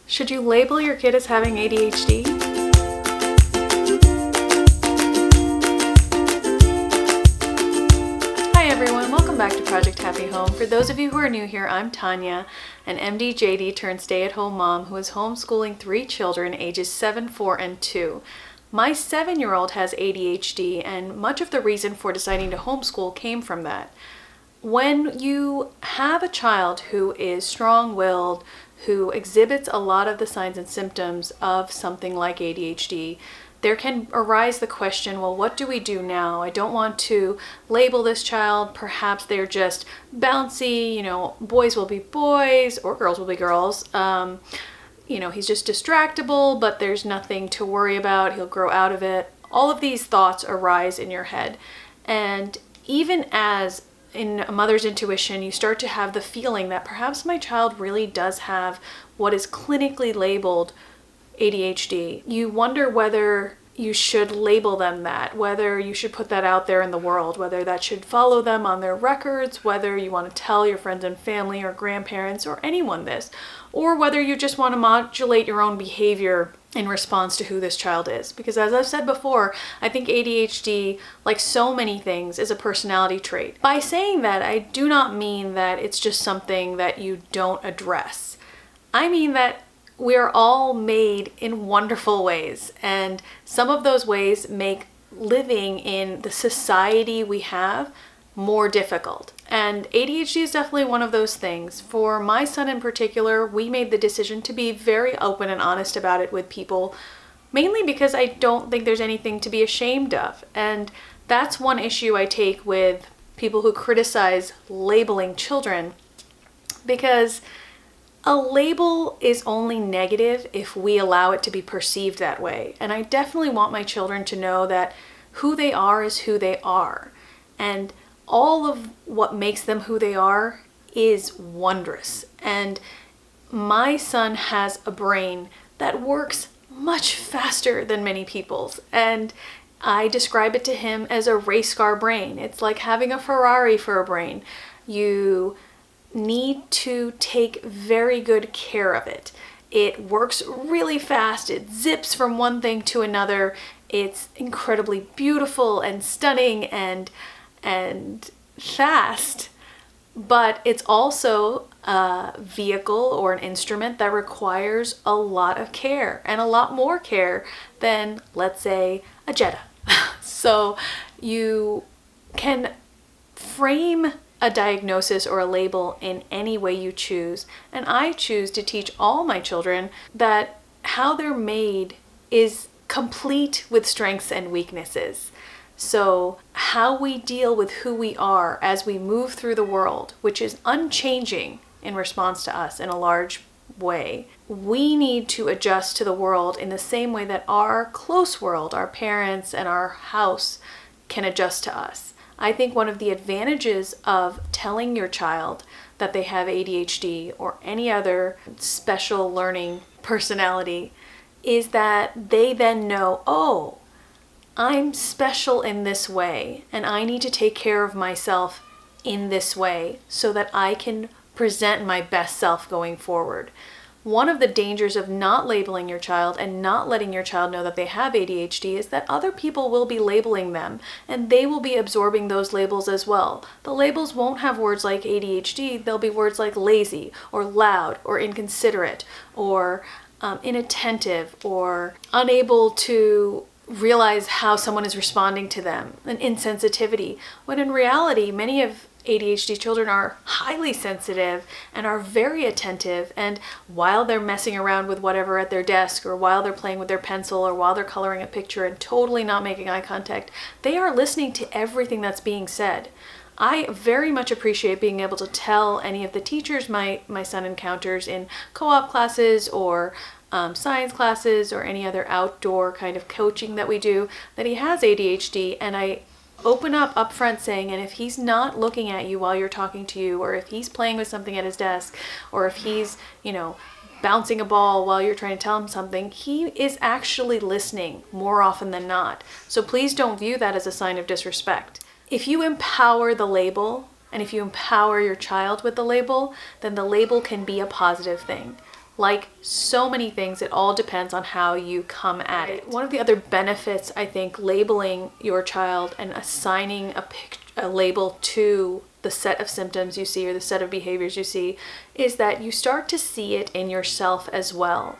Should you label your kid as having ADHD? Hi everyone, welcome back to Project Happy Home. For those of you who are new here, I'm Tanya, an MD JD turned stay-at-home mom who is homeschooling 3 children ages 7, 4, and 2. My 7-year-old has ADHD, and much of the reason for deciding to homeschool came from that. When you have a child who is strong-willed, who exhibits a lot of the signs and symptoms of something like ADHD, there can arise the question, well, what do we do now? I don't want to label this child. Perhaps they're just bouncy, boys will be boys or girls will be girls. He's just distractible, but there's nothing to worry about. He'll grow out of it. All of these thoughts arise in your head. And even as in a mother's intuition, you start to have the feeling that perhaps my child really does have what is clinically labeled ADHD. You wonder whether you should label them that, whether you should put that out there in the world, whether that should follow them on their records, whether you want to tell your friends and family or grandparents or anyone this, or whether you just want to modulate your own behavior in response to who this child is. Because as I've said before, I think ADHD, like so many things, is a personality trait. By saying that, I do not mean that it's just something that you don't address. I mean that we are all made in wonderful ways, and some of those ways make living in the society we have more difficult. And ADHD is definitely one of those things. For my son in particular, we made the decision to be very open and honest about it with people, mainly because I don't think there's anything to be ashamed of. And that's one issue I take with people who criticize labeling children, because a label is only negative if we allow it to be perceived that way. And I definitely want my children to know that who they are is who they are. And all of what makes them who they are is wondrous. And my son has a brain that works much faster than many people's. And I describe it to him as a race car brain. It's like having a Ferrari for a brain. You need to take very good care of it. It works really fast. It zips from one thing to another. It's incredibly beautiful and stunning and fast, but it's also a vehicle or an instrument that requires a lot of care, and a lot more care than, let's say, a Jetta. So you can frame a diagnosis or a label in any way you choose, and I choose to teach all my children that how they're made is complete with strengths and weaknesses. So how we deal with who we are as we move through the world, which is unchanging in response to us in a large way, we need to adjust to the world in the same way that our close world, our parents and our house, can adjust to us. I think one of the advantages of telling your child that they have ADHD or any other special learning personality is that they then know, oh, I'm special in this way, and I need to take care of myself in this way so that I can present my best self going forward. One of the dangers of not labeling your child and not letting your child know that they have ADHD is that other people will be labeling them, and they will be absorbing those labels as well. The labels won't have words like ADHD, they'll be words like lazy or loud or inconsiderate or inattentive or unable to realize how someone is responding to them, an insensitivity, when in reality many of ADHD children are highly sensitive and are very attentive, and while they're messing around with whatever at their desk, or while they're playing with their pencil, or while they're coloring a picture and totally not making eye contact, they are listening to everything that's being said. I very much appreciate being able to tell any of the teachers my son encounters in co-op classes or science classes or any other outdoor kind of coaching that we do that he has ADHD, and I open up front saying, and if he's not looking at you while you're talking to you, or if he's playing with something at his desk, or if he's, bouncing a ball while you're trying to tell him something, he is actually listening more often than not. So please don't view that as a sign of disrespect. If you empower the label, and if you empower your child with the label, then the label can be a positive thing. Like so many things, it all depends on how you come at it. One of the other benefits, I think, labeling your child and assigning a label to the set of symptoms you see or the set of behaviors you see is that you start to see it in yourself as well.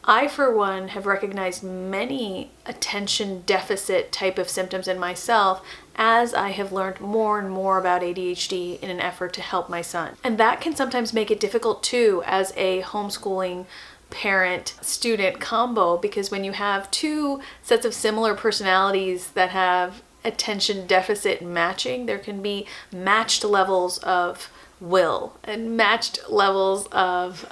I, for one, have recognized many attention deficit type of symptoms in myself as I have learned more and more about ADHD in an effort to help my son. And that can sometimes make it difficult too as a homeschooling parent-student combo, because when you have two sets of similar personalities that have attention deficit matching, there can be matched levels of will and matched levels of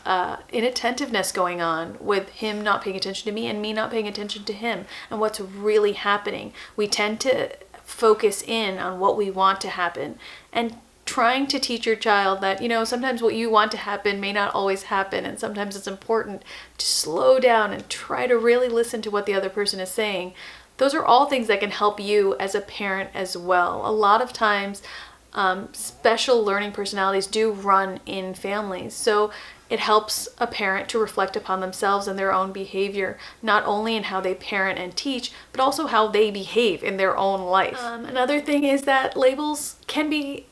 inattentiveness going on, with him not paying attention to me and me not paying attention to him and what's really happening. We tend to focus in on what we want to happen, and trying to teach your child that, sometimes what you want to happen may not always happen, and sometimes it's important to slow down and try to really listen to what the other person is saying. Those are all things that can help you as a parent as well. A lot of times, special learning personalities do run in families. So it helps a parent to reflect upon themselves and their own behavior, not only in how they parent and teach, but also how they behave in their own life. Another thing is that labels can be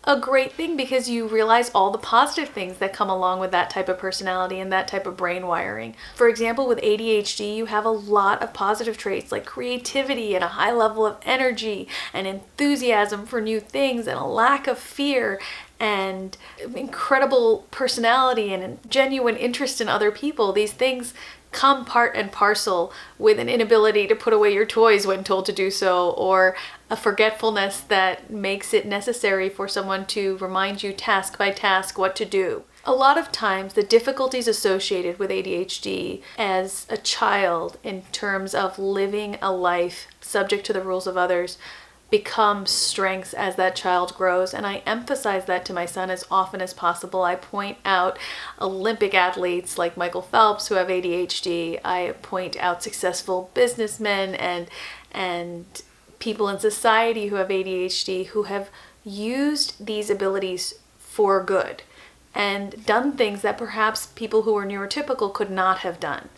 a great thing because you realize all the positive things that come along with that type of personality and that type of brain wiring. For example, with ADHD, you have a lot of positive traits like creativity and a high level of energy and enthusiasm for new things and a lack of fear and incredible personality and genuine interest in other people. These things come part and parcel with an inability to put away your toys when told to do so, or a forgetfulness that makes it necessary for someone to remind you task by task what to do. A lot of times the difficulties associated with ADHD as a child in terms of living a life subject to the rules of others become strengths as that child grows, and I emphasize that to my son as often as possible. I point out Olympic athletes like Michael Phelps who have ADHD. I point out successful businessmen and people in society who have ADHD who have used these abilities for good and done things that perhaps people who are neurotypical could not have done.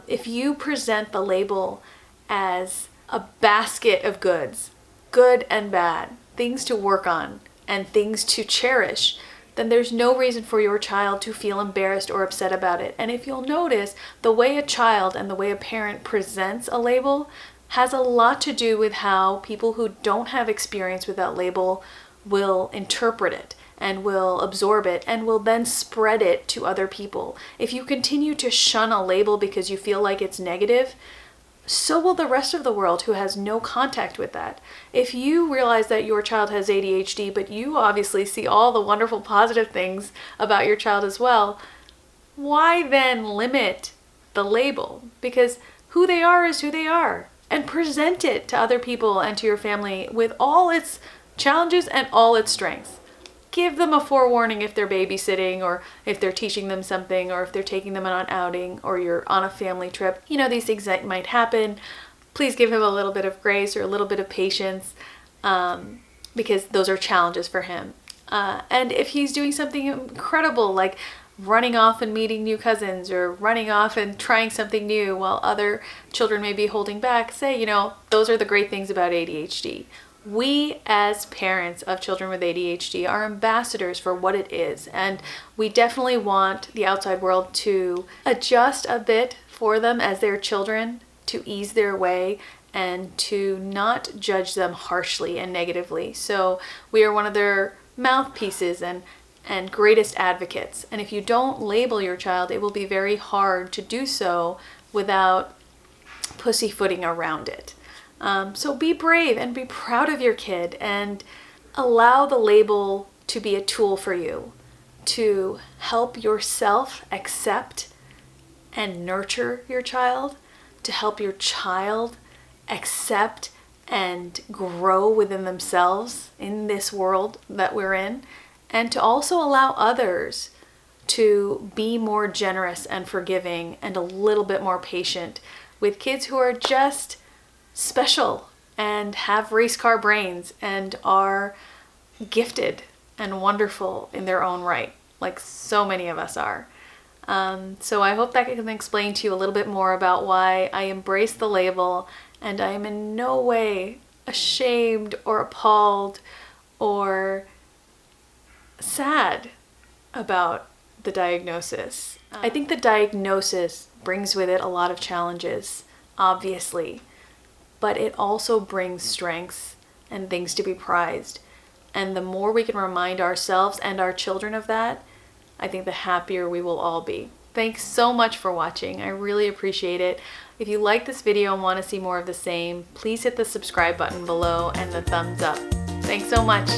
If you present the label as a basket of goods, good and bad, things to work on and things to cherish, then there's no reason for your child to feel embarrassed or upset about it. And if you'll notice, the way a child and the way a parent presents a label has a lot to do with how people who don't have experience with that label will interpret it and will absorb it and will then spread it to other people. If you continue to shun a label because you feel like it's negative, so will the rest of the world who has no contact with that. If you realize that your child has ADHD, but you obviously see all the wonderful positive things about your child as well, why then limit the label? Because who they are is who they are. And present it to other people and to your family with all its challenges and all its strengths. Give them a forewarning if they're babysitting or if they're teaching them something or if they're taking them on an outing or you're on a family trip. These things that might happen. Please give him a little bit of grace or a little bit of patience because those are challenges for him. And if he's doing something incredible like running off and meeting new cousins or running off and trying something new while other children may be holding back, say, those are the great things about ADHD. We as parents of children with ADHD are ambassadors for what it is, and we definitely want the outside world to adjust a bit for them as their children, to ease their way and to not judge them harshly and negatively. So we are one of their mouthpieces and greatest advocates. And if you don't label your child, it will be very hard to do so without pussyfooting around it. So be brave and be proud of your kid and allow the label to be a tool for you to help yourself accept and nurture your child, to help your child accept and grow within themselves in this world that we're in, and to also allow others to be more generous and forgiving and a little bit more patient with kids who are just special and have race car brains and are gifted and wonderful in their own right, like so many of us are. So I hope that can explain to you a little bit more about why I embrace the label, and I am in no way ashamed or appalled or sad about the diagnosis. I think the diagnosis brings with it a lot of challenges, obviously, but it also brings strengths and things to be prized. And the more we can remind ourselves and our children of that, I think the happier we will all be. Thanks so much for watching. I really appreciate it. If you like this video and want to see more of the same, please hit the subscribe button below and the thumbs up. Thanks so much.